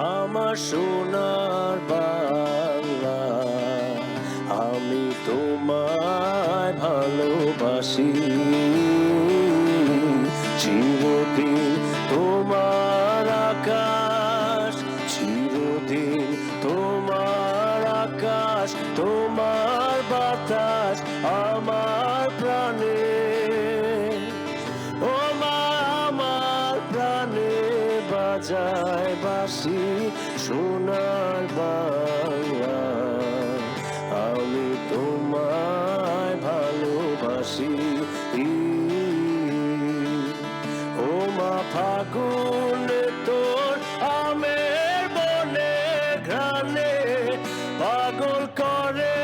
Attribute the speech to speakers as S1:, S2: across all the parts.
S1: আমার সোনার বাংলা, আমি তোমায় ভালোবাসি। চিরদিন তোমার আকাশ, চিরদিন তোমার আকাশ, তোমার বাতাস আমার প্রাণে। ও মা, আমার প্রাণে বাজায় বাঁশি সোনার বাংলা, আমি তোমায় ভালোবাসি। ও মা, ফাগুন তোর আমের বনে ঘ্রাণে পাগল করে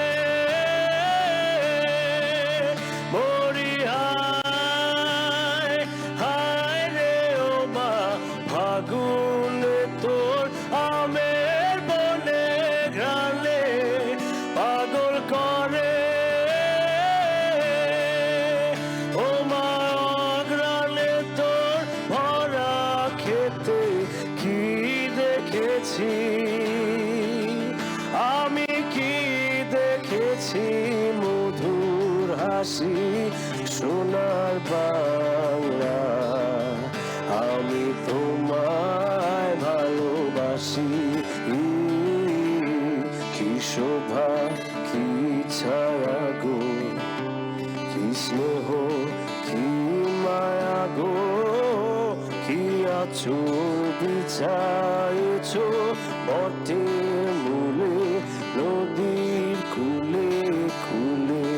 S1: মরি, হায় হায় রে। ও মা, ফাগুন তোর আমের বনে ঘ্রাণে পাগল করে। ও মা, অঘ্রাণে তোর ভরা খেতে কি দেখেছি আমি, কি দেখেছি মধুর হাসি সোনার বাংলা, আমি তোমায় ভালোবাসি। কি শোভা, কি ছায়া গো, কি স্নেহ, কি মায়া গো, কি আঁচল বিছায়েছ বটের মূলে নদীর কুলে কুলে।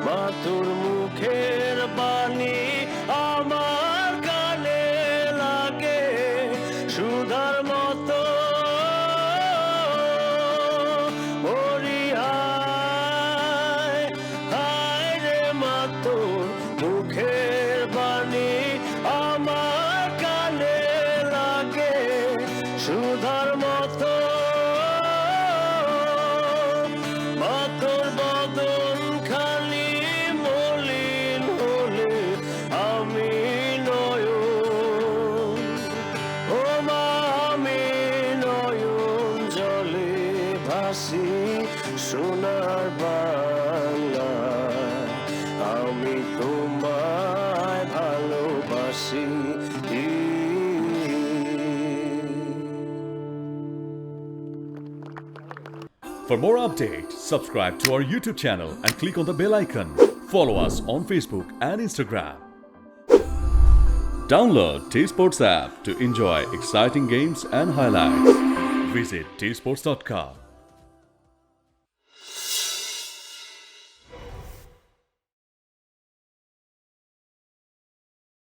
S1: মা, তোর মুখের বাণী আমার কানে লাগে সুধার মতো, মরি, হায় হায় রে। মা, তোর মুখের বাণী আমার কানে লাগে সুধার মতো। মা, তোর বদন খালি মলিন হলে আমি নয়ন, ও মা, আমি নয়ন জলে ভাসি সোনার বাংলা, আমি তোমায় ভালোবাসি।
S2: For more updates, subscribe to our YouTube channel and click on the bell icon. Follow us on Facebook and Instagram. Download T-Sports app to enjoy exciting games and highlights. Visit tsports.com.